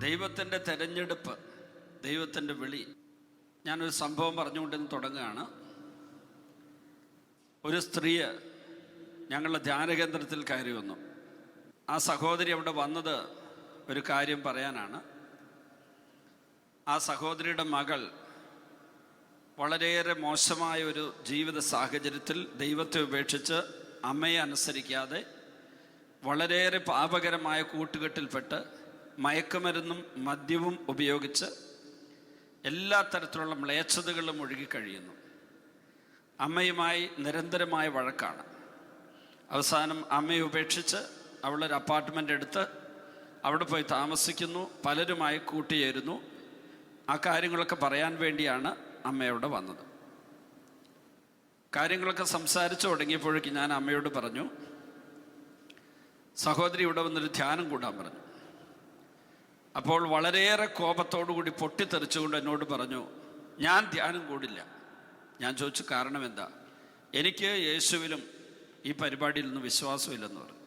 ദൈവത്തിൻ്റെ തെരഞ്ഞെടുപ്പ്, ദൈവത്തിൻ്റെ വിളി. ഞാനൊരു സംഭവം പറഞ്ഞുകൊണ്ടിന്ന് തുടങ്ങുകയാണ്. ഒരു സ്ത്രീ ഞങ്ങളുടെ ധ്യാനകേന്ദ്രത്തിൽ കയറി വന്നു. ആ സഹോദരി അവിടെ വന്നത് ഒരു കാര്യം പറയാനാണ്. ആ സഹോദരിയുടെ മകൾ വളരെയേറെ മോശമായ ഒരു ജീവിത സാഹചര്യത്തിൽ ദൈവത്തെ ഉപേക്ഷിച്ച് അമ്മയെ അനുസരിക്കാതെ വളരെയേറെ പാപകരമായ കൂട്ടുകെട്ടിൽപ്പെട്ട് മയക്കുമരുന്നും മദ്യവും ഉപയോഗിച്ച് എല്ലാ തരത്തിലുള്ള മ്ലേച്ഛതകളും ഒഴുകിക്കഴിയുന്നു. അമ്മയുമായി നിരന്തരമായ വഴക്കാണ്. അവസാനം അമ്മയെ ഉപേക്ഷിച്ച് അവളൊരു അപ്പാർട്ട്മെൻ്റ് എടുത്ത് അവിടെ പോയി താമസിക്കുന്നു. പലരുമായി കൂട്ടിയേരുന്നു. ആ കാര്യങ്ങളൊക്കെ പറയാൻ വേണ്ടിയാണ് അമ്മ അവിടെ വന്നത്. കാര്യങ്ങളൊക്കെ സംസാരിച്ചു തുടങ്ങിയപ്പോഴേക്കും ഞാൻ അമ്മയോട് പറഞ്ഞു, സഹോദരി ഇവിടെ വന്നൊരു ധ്യാനം കൂടാൻ പറഞ്ഞു. അപ്പോൾ വളരെയേറെ കോപത്തോടുകൂടി പൊട്ടിത്തെറിച്ചുകൊണ്ട് എന്നോട് പറഞ്ഞു, ഞാൻ ധ്യാനം കൂടില്ല. ഞാൻ ചോദിച്ചു, കാരണം എന്താ? എനിക്ക് യേശുവിലും ഈ പരിപാടിയിൽ നിന്ന് വിശ്വാസമില്ലെന്ന് പറഞ്ഞു.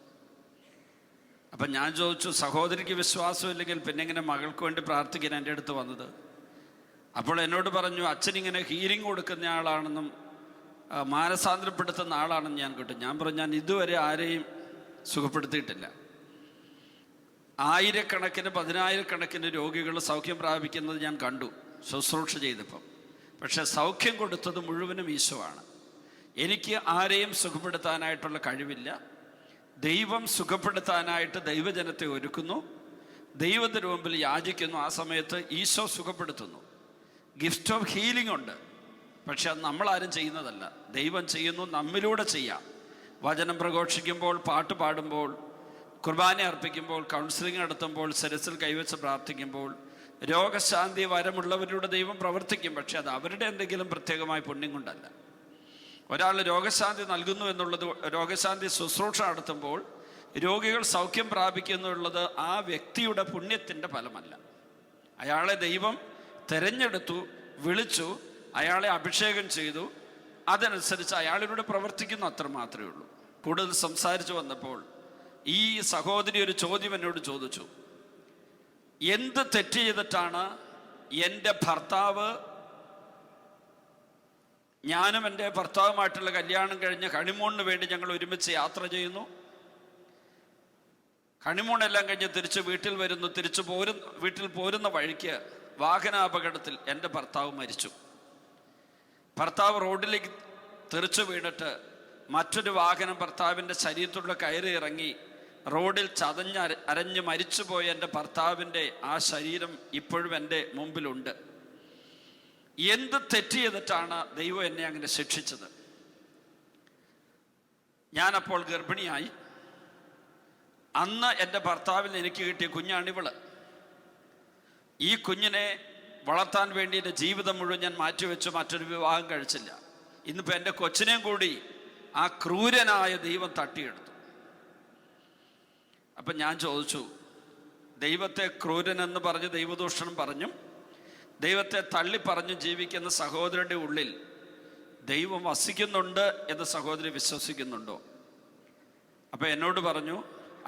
അപ്പം ഞാൻ ചോദിച്ചു, സഹോദരിക്ക് വിശ്വാസമില്ലെങ്കിൽ പിന്നെ എങ്ങനെ മകൾക്ക് വേണ്ടി പ്രാർത്ഥിക്കാൻ എൻ്റെ അടുത്ത് വന്നത്? അപ്പോൾ എന്നോട് പറഞ്ഞു, അച്ഛനിങ്ങനെ ഹീലിംഗ് കൊടുക്കുന്ന ആളാണെന്നും മാനസാന്തരപ്പെടുത്തുന്ന ആളാണെന്ന് ഞാൻ കേട്ടു. ഞാൻ പറഞ്ഞു, ഞാൻ ഇതുവരെ ആരെയും സുഖപ്പെടുത്തിയിട്ടില്ല. ആയിരക്കണക്കിന് പതിനായിരക്കണക്കിന് രോഗികൾ സൗഖ്യം പ്രാപിക്കുന്നത് ഞാൻ കണ്ടു ശുശ്രൂഷ ചെയ്തപ്പം. പക്ഷെ സൗഖ്യം കൊടുത്തത് മുഴുവനും ഈശോ ആണ്. എനിക്ക് ആരെയും സുഖപ്പെടുത്താനായിട്ടുള്ള കഴിവില്ല. ദൈവം സുഖപ്പെടുത്താനായിട്ട് ദൈവജനത്തെ ഒരുക്കുന്നു, ദൈവത്തിന് മുമ്പിൽ യാചിക്കുന്നു. ആ സമയത്ത് ഈശോ സുഖപ്പെടുത്തുന്നു. ഗിഫ്റ്റ് ഓഫ് ഹീലിംഗ് ഉണ്ട്. പക്ഷെ അത് നമ്മളാരും ചെയ്യുന്നതല്ല, ദൈവം ചെയ്യുന്നു. നമ്മിലൂടെ ചെയ്യാം. വചനം പ്രഘോഷിക്കുമ്പോൾ, പാട്ട് പാടുമ്പോൾ, കുർബാന അർപ്പിക്കുമ്പോൾ, കൗൺസിലിംഗ് നടത്തുമ്പോൾ, ശിരസിൽ കൈവച്ച് പ്രാർത്ഥിക്കുമ്പോൾ, രോഗശാന്തി വരമുള്ളവരുടെ ദൈവം പ്രവർത്തിക്കും. പക്ഷെ അത് അവരുടെ എന്തെങ്കിലും പ്രത്യേകമായ പുണ്യം കൊണ്ടല്ല. ഒരാൾ രോഗശാന്തി നൽകുന്നു എന്നുള്ളത്, രോഗശാന്തി ശുശ്രൂഷ നടത്തുമ്പോൾ രോഗികൾ സൗഖ്യം പ്രാപിക്കുന്നു എന്നുള്ളത് ആ വ്യക്തിയുടെ പുണ്യത്തിൻ്റെ ഫലമല്ല. അയാളെ ദൈവം തിരഞ്ഞെടുത്തു, വിളിച്ചു, അയാളെ അഭിഷേകം ചെയ്തു, അതനുസരിച്ച് അയാളിലൂടെ പ്രവർത്തിക്കുന്നു, അത്ര മാത്രമേ ഉള്ളൂ. കൂടുതൽ സംസാരിച്ചു വന്നപ്പോൾ ഈ സഹോദരി ഒരു ചോദ്യം എന്നോട് ചോദിച്ചു, എന്ത് തെറ്റ് ചെയ്തിട്ടാണ് എൻ്റെ ഭർത്താവ്, ഞാനും എൻ്റെ ഭർത്താവുമായിട്ടുള്ള കല്യാണം കഴിഞ്ഞ് ഹണിമൂണിന് വേണ്ടി ഞങ്ങൾ ഒരുമിച്ച് യാത്ര ചെയ്യുന്നു, ഹണിമൂണെല്ലാം കഴിഞ്ഞ് തിരിച്ച് വീട്ടിൽ വരുന്നു, വീട്ടിൽ പോരുന്ന വഴിക്ക് വാഹനാപകടത്തിൽ എൻ്റെ ഭർത്താവ് മരിച്ചു. ഭർത്താവ് റോഡിലേക്ക് തെറിച്ചു വീണിട്ട് മറ്റൊരു വാഹനം ഭർത്താവിൻ്റെ ശരീരത്തിലുള്ള കയറി ഇറങ്ങി റോഡിൽ അരഞ്ഞ് മരിച്ചുപോയ എൻ്റെ ഭർത്താവിൻ്റെ ആ ശരീരം ഇപ്പോഴും എൻ്റെ മുമ്പിലുണ്ട്. എന്ത് തെറ്റ് ചെയ്തിട്ടാണ് ദൈവം എന്നെ അങ്ങനെ ശിക്ഷിച്ചത്? ഞാനപ്പോൾ ഗർഭിണിയായി. അന്ന് എൻ്റെ ഭർത്താവിന് എനിക്ക് കിട്ടിയ കുഞ്ഞാണിവള്. ഈ കുഞ്ഞിനെ വളർത്താൻ വേണ്ടി എൻ്റെ ജീവിതം മുഴുവൻ ഞാൻ മാറ്റിവെച്ചു, മറ്റൊരു വിവാഹം കഴിച്ചില്ല. ഇന്നിപ്പോൾ എൻ്റെ കൊച്ചിനെയും കൂടി ആ ക്രൂരനായ ദൈവം തട്ടിയെടുത്തു. അപ്പം ഞാൻ ചോദിച്ചു, ദൈവത്തെ ക്രൂരനെന്ന് പറഞ്ഞ് ദൈവദൂഷണം പറഞ്ഞും ദൈവത്തെ തള്ളി പറഞ്ഞു ജീവിക്കുന്ന സഹോദരൻ്റെ ഉള്ളിൽ ദൈവം വസിക്കുന്നുണ്ട് എന്ന് സഹോദരി വിശ്വസിക്കുന്നുണ്ടോ? അപ്പം എന്നോട് പറഞ്ഞു,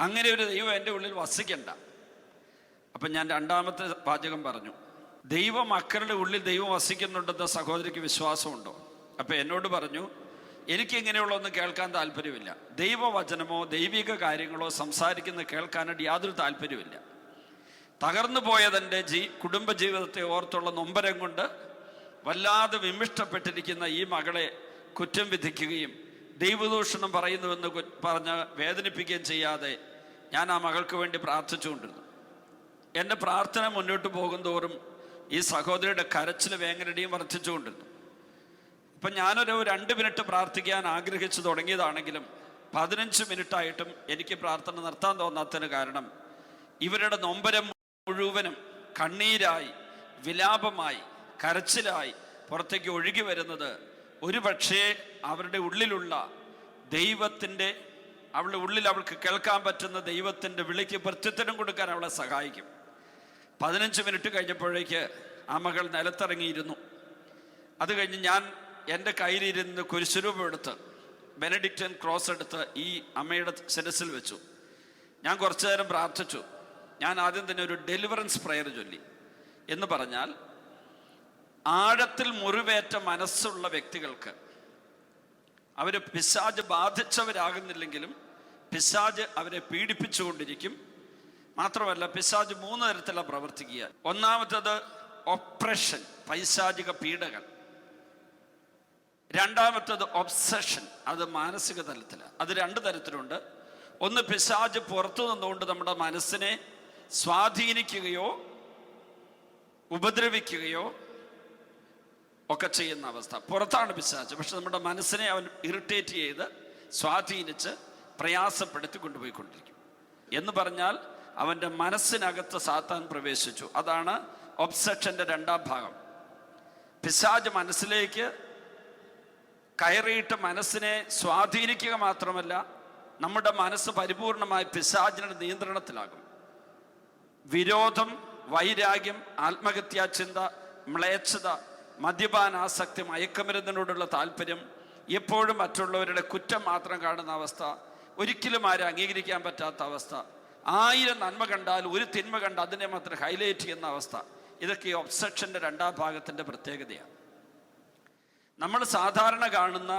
അങ്ങനെ ഒരു ദൈവം എൻ്റെ ഉള്ളിൽ വസിക്കണ്ട. അപ്പം ഞാൻ രണ്ടാമത്തെ വാചകം പറഞ്ഞു, ദൈവ മക്കളുടെ ഉള്ളിൽ ദൈവം വസിക്കുന്നുണ്ടെന്ന് സഹോദരിക്ക് വിശ്വാസമുണ്ടോ? അപ്പം എന്നോട് പറഞ്ഞു, എനിക്കിങ്ങനെയുള്ളതൊന്നും കേൾക്കാൻ താല്പര്യമില്ല. ദൈവവചനമോ ദൈവിക കാര്യങ്ങളോ സംസാരിക്കുന്നത് കേൾക്കാനായിട്ട് യാതൊരു താല്പര്യമില്ല. തകർന്നു പോയതെൻ്റെ കുടുംബജീവിതത്തെ ഓർത്തുള്ള നൊമ്പരം കൊണ്ട് വല്ലാതെ വിമിഷ്ടപ്പെട്ടിരിക്കുന്ന ഈ മകളെ കുറ്റം വിധിക്കുകയും ദൈവദൂഷണം പറയുന്നുവെന്ന് പറഞ്ഞ് വേദനിപ്പിക്കുകയും ചെയ്യാതെ ഞാൻ ആ മകൾക്ക് വേണ്ടി പ്രാർത്ഥിച്ചുകൊണ്ടിരുന്നു. എൻ്റെ പ്രാർത്ഥന മുന്നോട്ട് പോകും തോറും ഈ സഹോദരിയുടെ കരച്ചിൽ വേങ്ങരടിയും വർദ്ധിച്ചുകൊണ്ടിരുന്നു. ഇപ്പം ഞാനൊരു 2 മിനിറ്റ് പ്രാർത്ഥിക്കാൻ ആഗ്രഹിച്ചു തുടങ്ങിയതാണെങ്കിലും 15 മിനിറ്റായിട്ടും എനിക്ക് പ്രാർത്ഥന നിർത്താൻ തോന്നാത്തതിന് കാരണം ഇവരുടെ നൊമ്പരം മുഴുവനും കണ്ണീരായി, വിലാപമായി, കരച്ചിലായി പുറത്തേക്ക് ഒഴുകി വരുന്നത് ഒരു പക്ഷേ അവരുടെ ഉള്ളിലുള്ള ദൈവത്തിൻ്റെ, അവളുടെ ഉള്ളിൽ അവൾക്ക് കേൾക്കാൻ പറ്റുന്ന ദൈവത്തിൻ്റെ വിളിക്ക് പ്രത്യുത്തരം കൊടുക്കാൻ അവളെ സഹായിക്കും. 15 മിനിറ്റ് കഴിഞ്ഞപ്പോഴേക്ക് ആ മകൾ നിലത്തിറങ്ങിയിരുന്നു. അത് കഴിഞ്ഞ് ഞാൻ എൻ്റെ കയ്യിലിരുന്ന് കുരിശുരൂപം എടുത്ത് ബെനഡിക്റ്റൻ ക്രോസ് എടുത്ത് ഈ അമ്മയുടെ ശിരസിൽ വെച്ചു. ഞാൻ കുറച്ചു നേരം പ്രാർത്ഥിച്ചു. ഞാൻ ആദ്യം തന്നെ ഒരു ഡെലിവറൻസ് പ്രയർ ചൊല്ലി. എന്ന് പറഞ്ഞാൽ, ആഴത്തിൽ മുറിവേറ്റ മനസ്സുള്ള വ്യക്തികൾക്ക്, അവർ പിശാച് ബാധിച്ചവരാകുന്നില്ലെങ്കിലും പിശാച് അവരെ പീഡിപ്പിച്ചുകൊണ്ടിരിക്കും. മാത്രമല്ല, പിശാച് 3 തരത്തിലാണ് പ്രവർത്തിക്കുക. ഒന്നാമത്തേത് ഒപ്രഷൻ, പൈശാചിക പീഡകൾ. രണ്ടാമത്തേത് ഒബ്സഷൻ, അത് മാനസിക തലത്തിലാണ്. അത് 2 തരത്തിലുണ്ട്. ഒന്ന്, പിശാച് പുറത്തു നിന്നുകൊണ്ട് നമ്മുടെ മനസ്സിനെ സ്വാധീനിക്കുകയോ ഉപദ്രവിക്കുകയോ ഒക്കെ ചെയ്യുന്ന അവസ്ഥ. പുറത്താണ് പിശാച്, പക്ഷെ നമ്മുടെ മനസ്സിനെ അവൻ ഇറിറ്റേറ്റ് ചെയ്ത് സ്വാധീനിച്ച് പ്രയാസപ്പെടുത്തി കൊണ്ടുപോയിക്കൊണ്ടിരിക്കും. എന്ന് പറഞ്ഞാൽ അവൻ്റെ മനസ്സിനകത്ത് സാത്താൻ പ്രവേശിച്ചു. അതാണ് ഒബ്സെഷൻ്റെ 2ാം ഭാഗം. പിശാച് മനസ്സിലേക്ക് കയറിയിട്ട് മനസ്സിനെ സ്വാധീനിക്കുക മാത്രമല്ല, നമ്മുടെ മനസ്സ് പരിപൂർണമായി പിശാചിന്റെ നിയന്ത്രണത്തിലാകും. വിരോധം, വൈരാഗ്യം, ആത്മഹത്യാചിന്ത, മ്ലേച്ഛത, മദ്യപാനാസക്തി, മയക്കുമരുന്നിനോടുള്ള താല്പര്യം, എപ്പോഴും മറ്റുള്ളവരുടെ കുറ്റം മാത്രം കാണുന്ന അവസ്ഥ, ഒരിക്കലും ആരും അംഗീകരിക്കാൻ പറ്റാത്ത അവസ്ഥ, 1000 നന്മ കണ്ടാൽ ഒരു തിന്മ കണ്ട് അതിനെ മാത്രം ഹൈലൈറ്റ് ചെയ്യുന്ന അവസ്ഥ. ഇതൊക്കെ ഈ ഒബ്സെഷൻ്റെ 2ാം ഭാഗത്തിൻ്റെ പ്രത്യേകതയാണ്. നമ്മൾ സാധാരണ കാണുന്ന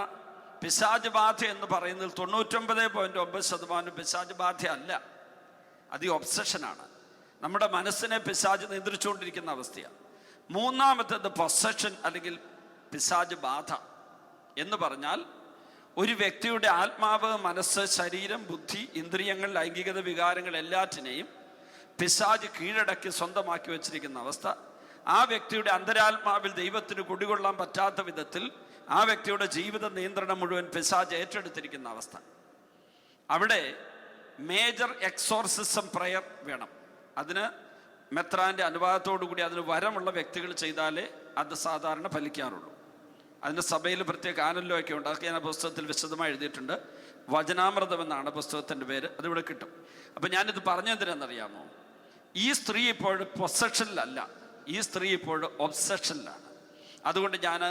പിശാച് ബാധ എന്ന് പറയുന്നതിൽ 99.9% പിശാച് ബാധ അല്ല, അത് ഈ ഒബ്സെഷനാണ്. നമ്മുടെ മനസ്സിനെ പിശാച് നിയന്ത്രിച്ചുകൊണ്ടിരിക്കുന്ന അവസ്ഥയാണ്. 3ാമത്തേത് പൊസഷൻ അല്ലെങ്കിൽ പിശാച് ബാധ എന്ന് പറഞ്ഞാൽ, ഒരു വ്യക്തിയുടെ ആത്മാവ്, മനസ്സ്, ശരീരം, ബുദ്ധി, ഇന്ദ്രിയങ്ങൾ, ലൈംഗികത, വികാരങ്ങൾ എല്ലാറ്റിനെയും പിശാച് കീഴടക്കി സ്വന്തമാക്കി വെച്ചിരിക്കുന്ന അവസ്ഥ. ആ വ്യക്തിയുടെ അന്തരാത്മാവിൽ ദൈവത്തിന് കുടികൊള്ളാൻ പറ്റാത്ത വിധത്തിൽ ആ വ്യക്തിയുടെ ജീവിത നിയന്ത്രണം മുഴുവൻ പിശാച് ഏറ്റെടുത്തിരിക്കുന്ന അവസ്ഥ. അവിടെ മേജർ എക്സോർസിസം പ്രയർ വേണം. അതിന് മെത്രാൻ്റെ അനുവാദത്തോടു കൂടി അതിന് വരമുള്ള വ്യക്തികൾ ചെയ്താലേ അത് സാധാരണ ഫലിക്കാറുള്ളൂ. അതിൻ്റെ സഭയിൽ പ്രത്യേക ആനല്യമൊക്കെ ഉണ്ട്. അതൊക്കെ ഞാൻ പുസ്തകത്തിൽ വിശദമായി എഴുതിയിട്ടുണ്ട്. വചനാമൃതം എന്നാണ് പുസ്തകത്തിൻ്റെ പേര്. അതിവിടെ കിട്ടും. അപ്പം ഞാനിത് പറഞ്ഞെന്തിനാണെന്നറിയാമോ? ഈ സ്ത്രീ ഇപ്പോൾ പൊസഷനിലല്ല, ഈ സ്ത്രീ ഇപ്പോൾ ഒബ്സെഷനിലാണ്. അതുകൊണ്ട് ഞാൻ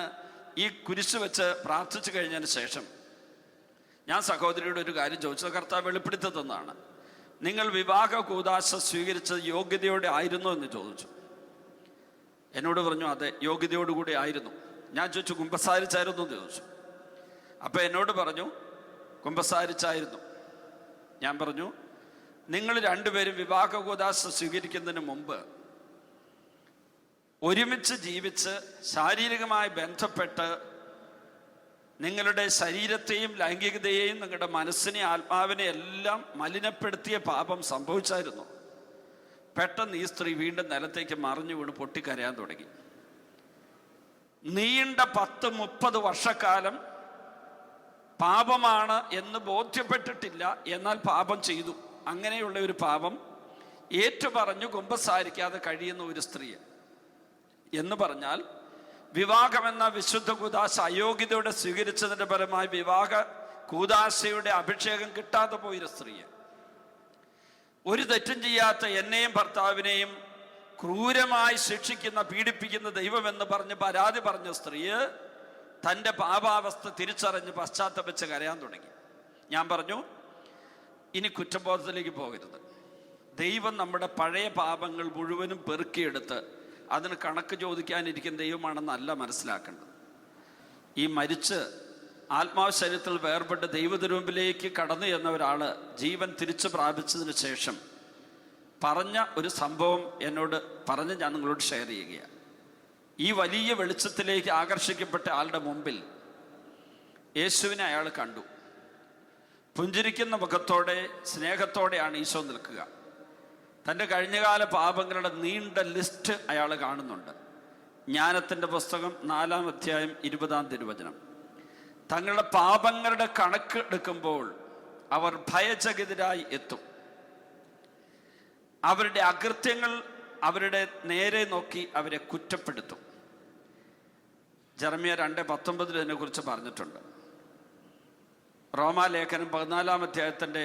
ഈ കുരിശ് വെച്ച് പ്രാർത്ഥിച്ചു കഴിഞ്ഞതിന് ശേഷം ഞാൻ സഹോദരിയുടെ ഒരു കാര്യം ചോദിച്ചത് കർത്താവ് വെളിപ്പെടുത്തി തന്നതാണ്. നിങ്ങൾ വിവാഹ കൂദാശ സ്വീകരിച്ചത് യോഗ്യതയോടെ ആയിരുന്നു എന്ന് ചോദിച്ചു. എന്നോട് പറഞ്ഞു അതെ, യോഗ്യതയോടുകൂടി ആയിരുന്നു. ഞാൻ ചോദിച്ചു കുമ്പസാരിച്ചായിരുന്നു എന്ന് ചോദിച്ചു. അപ്പം എന്നോട് പറഞ്ഞു കുമ്പസാരിച്ചായിരുന്നു. ഞാൻ പറഞ്ഞു നിങ്ങൾ രണ്ടുപേരും വിവാഹ കൂദാശ സ്വീകരിക്കുന്നതിന് മുമ്പ് ഒരുമിച്ച് ജീവിച്ച് ശാരീരികമായി ബന്ധപ്പെട്ട് നിങ്ങളുടെ ശരീരത്തെയും ലൈംഗികതയെയും നിങ്ങളുടെ മനസ്സിനെ ആത്മാവിനെ എല്ലാം മലിനപ്പെടുത്തിയ പാപം സംഭവിച്ചായിരുന്നു. പെട്ടെന്ന് ഈ സ്ത്രീ വീണ്ടും നിലത്തേക്ക് മറിഞ്ഞു വീണ് പൊട്ടിക്കരയാൻ തുടങ്ങി. നീണ്ട 10-30 വർഷക്കാലം പാപമാണ് എന്ന് ബോധ്യപ്പെട്ടിട്ടില്ല, എന്നാൽ പാപം ചെയ്തു. അങ്ങനെയുള്ള ഒരു പാപം ഏറ്റുപറഞ്ഞു കുമ്പസാരിക്കാതെ കഴിയുന്ന ഒരു സ്ത്രീ എന്ന് പറഞ്ഞാൽ, വിവാഹമെന്ന വിശുദ്ധ കൂദാശ അയോഗ്യതയോടെ സ്വീകരിച്ചതിൻ്റെ ഫലമായി വിവാഹ കൂദാശയുടെ അഭിഷേകം കിട്ടാതെ പോയൊരു സ്ത്രീ, ഒരു തെറ്റും ചെയ്യാത്ത എന്നെയും ഭർത്താവിനെയും ക്രൂരമായി ശിക്ഷിക്കുന്ന പീഡിപ്പിക്കുന്ന ദൈവമെന്ന് പറഞ്ഞ് പരാതി പറഞ്ഞ സ്ത്രീ തൻ്റെ പാപാവസ്ഥ തിരിച്ചറിഞ്ഞ് പശ്ചാത്തപിച്ച് കരയാൻ തുടങ്ങി. ഞാൻ പറഞ്ഞു ഇനി കുറ്റബോധത്തിലേക്ക് പോകരുത്. ദൈവം നമ്മുടെ പഴയ പാപങ്ങൾ മുഴുവനും പെറുക്കിയെടുത്ത് അതിന് കണക്ക് ചോദിക്കാനിരിക്കുന്ന ദൈവമാണെന്നല്ല മനസ്സിലാക്കേണ്ടത്. ഈ മരിച്ച് ആത്മാവ് ശരീരത്തിൽ വേർപെട്ട് ദൈവത്തിനുമ്പിലേക്ക് കടന്നു എന്ന ഒരാൾ ജീവൻ തിരിച്ചു പ്രാപിച്ചതിന് ശേഷം പറഞ്ഞ ഒരു സംഭവം എന്നോട് പറഞ്ഞ് ഞാൻ നിങ്ങളോട് ഷെയർ ചെയ്യുകയാണ്. ഈ വലിയ വെളിച്ചത്തിലേക്ക് ആകർഷിക്കപ്പെട്ട ആളുടെ മുമ്പിൽ യേശുവിനെ അയാൾ കണ്ടു. പുഞ്ചിരിക്കുന്ന മുഖത്തോടെ സ്നേഹത്തോടെയാണ് ഈശോ നിൽക്കുക. തൻ്റെ കഴിഞ്ഞകാല പാപങ്ങളുടെ നീണ്ട ലിസ്റ്റ് അയാൾ കാണുന്നുണ്ട്. ജ്ഞാനത്തിൻ്റെ പുസ്തകം 4-ാം അധ്യായം 20-ാം തിരുവചനം. തങ്ങളുടെ പാപങ്ങളുടെ കണക്ക് എടുക്കുമ്പോൾ അവർ ഭയചകിതരായി എത്തും. അവരുടെ അകൃത്യങ്ങൾ അവരുടെ നേരെ നോക്കി അവരെ കുറ്റപ്പെടുത്തും. ജെറമ്യ 2:19 ഇതിനെക്കുറിച്ച് പറഞ്ഞിട്ടുണ്ട്. റോമാലേഖനം 14-ാം അധ്യായത്തിൻ്റെ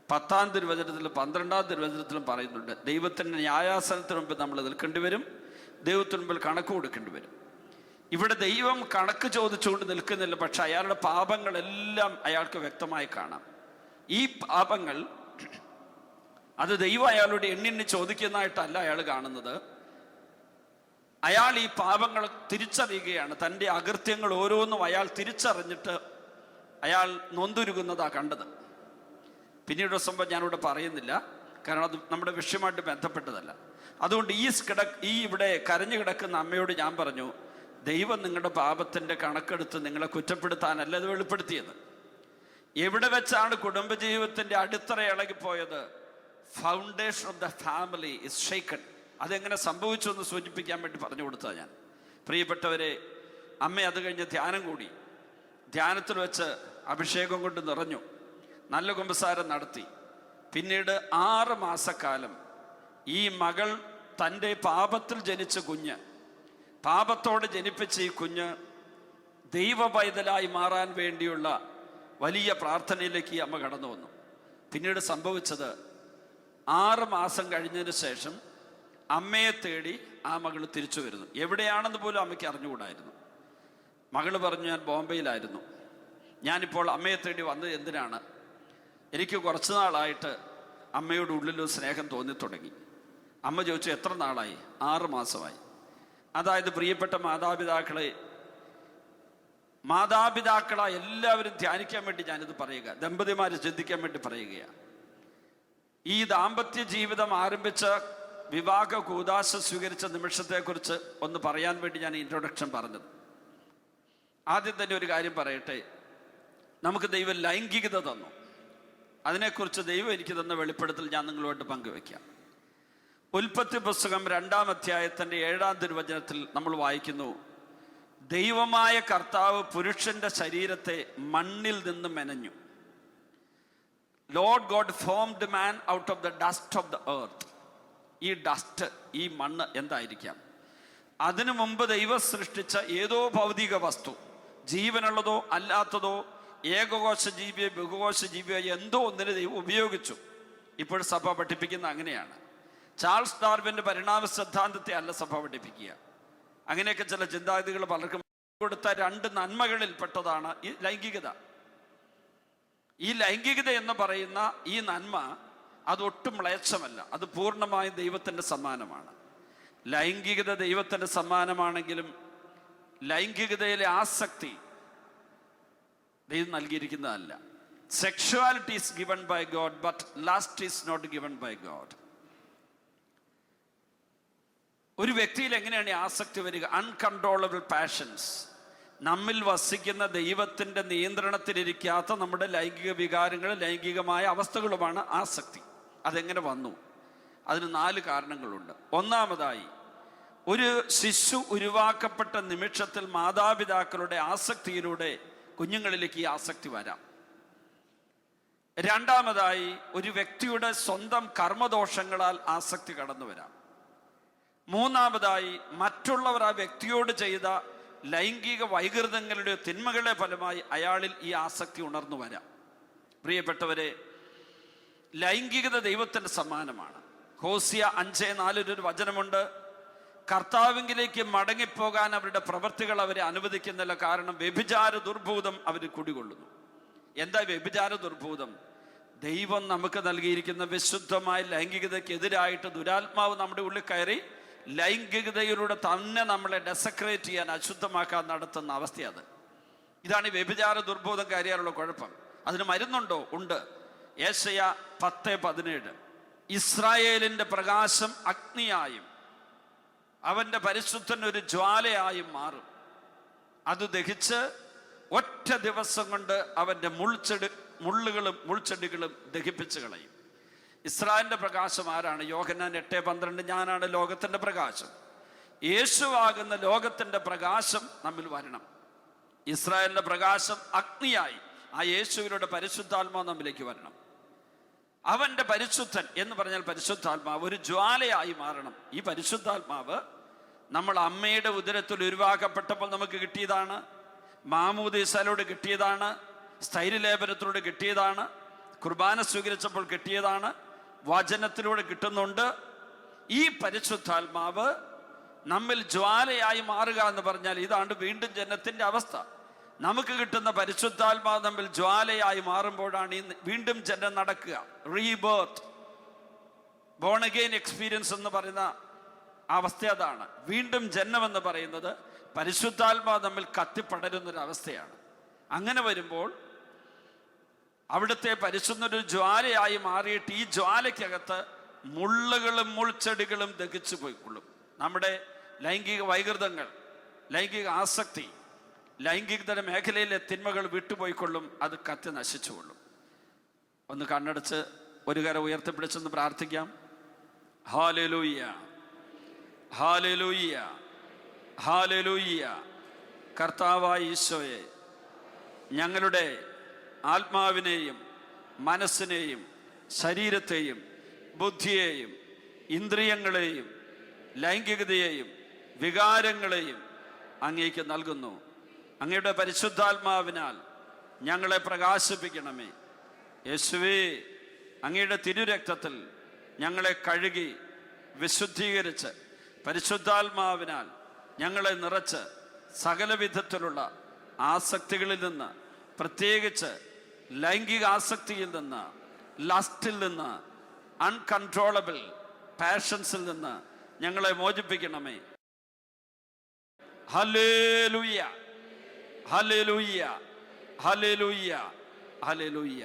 10-ാം തിരുവചനത്തിലും 12-ാം തിരുവചനത്തിലും പറയുന്നുണ്ട്, ദൈവത്തിൻ്റെ ന്യായാസനത്തിന് മുമ്പ് നമ്മൾ നിൽക്കേണ്ടി വരും, ദൈവത്തിന് മുമ്പിൽ കണക്ക് കൊടുക്കേണ്ടി വരും. ഇവിടെ ദൈവം കണക്ക് ചോദിച്ചുകൊണ്ട് നിൽക്കുന്നില്ല, പക്ഷെ അയാളുടെ പാപങ്ങളെല്ലാം അയാൾക്ക് വ്യക്തമായി കാണാം. ഈ പാപങ്ങൾ അത് ദൈവം അയാളോട് എണ്ണിന് ചോദിക്കുന്നതായിട്ടല്ല അയാൾ കാണുന്നത്. അയാൾ ഈ പാപങ്ങൾ തിരിച്ചറിയുകയാണ്. തൻ്റെ അകൃത്യങ്ങൾ ഓരോന്നും അയാൾ തിരിച്ചറിഞ്ഞിട്ട് അയാൾ നൊന്തുരുകുന്നതാ കണ്ടത്. പിന്നീട് സംഭവം ഞാനിവിടെ പറയുന്നില്ല, കാരണം അത് നമ്മുടെ വിഷയമായിട്ട് ബന്ധപ്പെട്ടതല്ല. അതുകൊണ്ട് ഈ ഇവിടെ കരഞ്ഞു കിടക്കുന്ന അമ്മയോട് ഞാൻ പറഞ്ഞു, ദൈവം നിങ്ങളുടെ പാപത്തിൻ്റെ കണക്കെടുത്ത് നിങ്ങളെ കുറ്റപ്പെടുത്താനല്ല ഇത് വെളിപ്പെടുത്തിയത്. എവിടെ വെച്ചാണ് കുടുംബജീവിതത്തിൻ്റെ അടിത്തറ ഇളകിപ്പോയത്? Foundation of the family is shaken. അതെങ്ങനെ സംഭവിച്ചു എന്ന് സൂചിപ്പിക്കാൻ വേണ്ടി പറഞ്ഞു കൊടുത്തതാണ് ഞാൻ. പ്രിയപ്പെട്ടവരെ, അമ്മ അത് കഴിഞ്ഞ് ധ്യാനം കൂടി. ധ്യാനത്തിൽ വെച്ച് അഭിഷേകം കൊണ്ട് നിറഞ്ഞു, നല്ല കുമ്പസാരം നടത്തി. പിന്നീട് 6 മാസക്കാലം ഈ മകൾ തൻ്റെ പാപത്തിൽ ജനിച്ച കുഞ്ഞ്, പാപത്തോടെ ജനിപ്പിച്ച ഈ കുഞ്ഞ് ദൈവ പൈതലായി മാറാൻ വേണ്ടിയുള്ള വലിയ പ്രാർത്ഥനയിലേക്ക് ഈ അമ്മ കടന്നു വന്നു. പിന്നീട് സംഭവിച്ചത് 6 മാസം കഴിഞ്ഞതിന് ശേഷം അമ്മയെ തേടി ആ മകൾ തിരിച്ചു വരുന്നു. എവിടെയാണെന്ന് പോലും അമ്മയ്ക്ക് അറിഞ്ഞുകൂടായിരുന്നു. മകൾ പറഞ്ഞു, ഞാൻ ബോംബെയിലായിരുന്നു, ഞാനിപ്പോൾ അമ്മയെ തേടി വന്നത് എന്തിനാണ്? എനിക്ക് കുറച്ച് നാളായിട്ട് അമ്മയുടെ ഉള്ളിലൊരു സ്നേഹം തോന്നി തുടങ്ങി. അമ്മ ചോദിച്ചു, എത്ര നാളായി? 6 മാസമായി. അതായത് പ്രിയപ്പെട്ട മാതാപിതാക്കളെ എല്ലാവരും ധ്യാനിക്കാൻ വേണ്ടി ഞാനിത് പറയുക, ദമ്പതിമാർ ചിന്തിക്കാൻ വേണ്ടി പറയുകയാണ്. ഈ ദാമ്പത്യ ജീവിതം ആരംഭിച്ച വിവാഹ കൂദാശ സ്വീകരിച്ച നിമിഷത്തെക്കുറിച്ച് ഒന്ന് പറയാൻ വേണ്ടി ഞാൻ ഇൻട്രൊഡക്ഷൻ പറഞ്ഞത്. ആദ്യം തന്നെ ഒരു കാര്യം പറയട്ടെ. നമുക്ക് ദൈവം ലൈംഗികത തന്നു. അതിനെക്കുറിച്ച് ദൈവം എനിക്ക് തന്ന വെളിപ്പെടുത്തൽ ഞാൻ നിങ്ങളുമായിട്ട് പങ്കുവെക്കാം. ഉൽപ്പത്തി പുസ്തകം 2-ാം അധ്യായത്തിൻ്റെ 7-ാം തിരുവചനത്തിൽ നമ്മൾ വായിക്കുന്നു, ദൈവമായ കർത്താവ് പുരുഷന്റെ ശരീരത്തെ മണ്ണിൽ നിന്ന് മെനഞ്ഞു. Lord God formed man out of the dust of the earth. ഈ ഡസ്റ്റ്, ഈ മണ്ണ് എന്തായിരിക്കാം? അതിനു മുമ്പ് ദൈവം സൃഷ്ടിച്ച ഏതോ ഭൗതിക വസ്തു, ജീവനുള്ളതോ അല്ലാത്തതോ, ഏകകോശ ജീവിയോ ബഹുകോശ ജീവിയോ എന്തോ ഒന്നിനെ ദൈവം ഉപയോഗിച്ചു. ഇപ്പോൾ സഭ പഠിപ്പിക്കുന്ന അങ്ങനെയാണ്. ചാൾസ് ഡാർവിൻ്റെ പരിണാമ സിദ്ധാന്തത്തെ അല്ല സഭ പഠിപ്പിക്കുക. അങ്ങനെയൊക്കെ ചില ചിന്താഗതികൾ പലർക്കും കൊടുത്ത 2 നന്മകളിൽ പെട്ടതാണ് ഈ ലൈംഗികത. ഈ ലൈംഗികത എന്ന് പറയുന്ന ഈ നന്മ അതൊട്ടും മ്ലേച്ഛമല്ല, അത് പൂർണ്ണമായും ദൈവത്തിൻ്റെ സമ്മാനമാണ്. ലൈംഗികത ദൈവത്തിൻ്റെ സമ്മാനമാണെങ്കിലും ലൈംഗികതയിലെ ആസക്തി ദൈവം നൽകിയിരിക്കുന്നതല്ല. Sexuality is given by God, but lust is not given by God. ഒരു വ്യക്തിയിൽ എങ്ങനെയാണ് ഈ ആസക്തി വരിക? Uncontrollable passions. നമ്മിൽ വസിക്കുന്ന ദൈവത്തിൻ്റെ നിയന്ത്രണത്തിലിരിക്കാത്ത നമ്മുടെ ലൈംഗിക വികാരങ്ങൾ, ലൈംഗികമായ അവസ്ഥകളുമാണ് ആസക്തി. അതെങ്ങനെ വന്നു? അതിന് 4 കാരണങ്ങളുണ്ട്. ഒന്നാമതായി, ഒരു ശിശു ഉരുവാക്കപ്പെട്ട നിമിഷത്തിൽ മാതാപിതാക്കളുടെ ആസക്തിയിലൂടെ കുഞ്ഞുങ്ങളിലേക്ക് ഈ ആസക്തി വരാം. രണ്ടാമതായി, ഒരു വ്യക്തിയുടെ സ്വന്തം കർമ്മദോഷങ്ങളാൽ ആസക്തി കടന്നു വരാം. മൂന്നാമതായി, മറ്റുള്ളവർ ആ വ്യക്തിയോട് ചെയ്ത ലൈംഗിക വൈകൃതങ്ങളുടെ തിന്മകളുടെ ഫലമായി അയാളിൽ ഈ ആസക്തി ഉണർന്നു വരാം. പ്രിയപ്പെട്ടവരെ, ലൈംഗികത ദൈവത്തിൻ്റെ സമ്മാനമാണ്. ഹോസിയ 5:4 ഒരു വചനമുണ്ട്, കർത്താവിങ്കിലേക്ക് മടങ്ങിപ്പോകാൻ അവരുടെ പ്രവൃത്തികൾ അവരെ അനുവദിക്കുന്നില്ല, കാരണം വ്യഭിചാര ദുർഭൂതം അവർ കുടികൊള്ളുന്നു. എന്താ വ്യഭിചാര ദുർഭൂതം? ദൈവം നമുക്ക് നൽകിയിരിക്കുന്ന വിശുദ്ധമായ ലൈംഗികതയ്ക്കെതിരായിട്ട് ദുരാത്മാവ് നമ്മുടെ ഉള്ളിൽ കയറി ലൈംഗികതയിലൂടെ തന്നെ നമ്മളെ ഡെസക്രേറ്റ് ചെയ്യാൻ, അശുദ്ധമാക്കാൻ നടത്തുന്ന അവസ്ഥയത്. ഇതാണ് ഈ വ്യഭിചാര ദുർബോധം കാര്യമുള്ള കുഴപ്പം. അതിന് മരുന്നുണ്ടോ? ഉണ്ട്. യേശയ്യ 10:17 ഇസ്രായേലിൻ്റെ പ്രകാശം അഗ്നിയായും അവൻ്റെ പരിശുദ്ധൻ ഒരു ജ്വാലയായും മാറും. അത് ദഹിച്ച് ഒറ്റ ദിവസം കൊണ്ട് അവൻ്റെ മുൾച്ചെടികളും ദഹിപ്പിച്ച് കളയും. ഇസ്രായേലിൻ്റെ പ്രകാശം ആരാണ്? യോഹന്നാൻ 8:12 ഞാനാണ് ലോകത്തിൻ്റെ പ്രകാശം. യേശുവാകുന്ന ലോകത്തിൻ്റെ പ്രകാശം നമ്മിൽ വരണം. ഇസ്രായേലിൻ്റെ പ്രകാശം അഗ്നിയായി ആ യേശുവിലൂടെ പരിശുദ്ധാത്മാവ് നമ്മിലേക്ക് വരണം. അവൻ്റെ പരിശുദ്ധൻ എന്ന് പറഞ്ഞാൽ പരിശുദ്ധാത്മാവ് ഒരു ജ്വാലയായി മാറണം. ഈ പരിശുദ്ധാത്മാവ് നമ്മൾ അമ്മയുടെ ഉദരത്തിൽ ഉരുവാക്കപ്പെട്ടപ്പോൾ നമുക്ക് കിട്ടിയതാണ്, മാമോദീസയിലൂടെ കിട്ടിയതാണ്, സ്ഥൈര്യലേപനത്തിലൂടെ കിട്ടിയതാണ്, കുർബാന സ്വീകരിച്ചപ്പോൾ കിട്ടിയതാണ്, വചനത്തിലൂടെ കിട്ടുന്നുണ്ട്. ഈ പരിശുദ്ധാത്മാവ് നമ്മിൽ ജ്വാലയായി മാറുക എന്ന് പറഞ്ഞാൽ ഇതാണ് വീണ്ടും ജനനത്തിൻ്റെ അവസ്ഥ. നമുക്ക് കിട്ടുന്ന പരിശുദ്ധാത്മാവ് നമ്മിൽ ജ്വാലയായി മാറുമ്പോഴാണ് ഈ വീണ്ടും ജനനം നടക്കുക, റീബേർത്ത്. ബോൺ അഗെയിൻ എക്സ്പീരിയൻസ് എന്ന് പറയുന്ന അവസ്ഥ അതാണ്. വീണ്ടും ജന്മമെന്ന് പറയുന്നത് പരിശുദ്ധാത്മാവ് തമ്മിൽ കത്തിപ്പടരുന്നൊരവസ്ഥയാണ്. അങ്ങനെ വരുമ്പോൾ അവിടുത്തെ പരിശുദ്ധൊരു ജ്വാലയായി മാറിയിട്ട് ഈ ജ്വാലയ്ക്കകത്ത് മുള്ളുകളും മുൾച്ചെടികളും ദഹിച്ചു പോയിക്കൊള്ളും. നമ്മുടെ ലൈംഗിക വൈകൃതങ്ങൾ, ലൈംഗിക ആസക്തി, ലൈംഗികതയുടെ മേഖലയിലെ തിന്മകൾ വിട്ടുപോയിക്കൊള്ളും. അത് കത്തി നശിച്ചുകൊള്ളും. ഒന്ന് കണ്ണടച്ച് ഒരു കരം ഉയർത്തിപ്പിടിച്ചൊന്ന് പ്രാർത്ഥിക്കാം. Hallelujah, hallelujah, hallelujah. കർത്താവായ ഈശോയെ, ഞങ്ങളുടെ ആത്മാവിനെയും മനസ്സിനെയും ശരീരത്തെയും ബുദ്ധിയെയും ഇന്ദ്രിയങ്ങളെയും ലൈംഗികതയെയും വികാരങ്ങളെയും അങ്ങേക്ക് നൽകുന്നു. അങ്ങയുടെ പരിശുദ്ധാത്മാവിനാൽ ഞങ്ങളെ പ്രകാശിപ്പിക്കണമേ. യേശുവേ, അങ്ങയുടെ തിരുരക്തത്തിൽ ഞങ്ങളെ കഴുകി വിശുദ്ധീകരിച്ച് പരിശുദ്ധാത്മാവിനാൽ ഞങ്ങളെ നിറച്ച് സകലവിധത്തിലുള്ള ആസക്തികളിൽ നിന്ന്, പ്രത്യേകിച്ച് ലൈംഗിക ആസക്തിയിൽ നിന്ന്, ലസ്റ്റിൽ നിന്ന്, അൺകൺട്രോളബിൾ പാഷൻസിൽ നിന്ന് ഞങ്ങളെ മോചിപ്പിക്കണമേ. Hallelujah, hallelujah, hallelujah, hallelujah.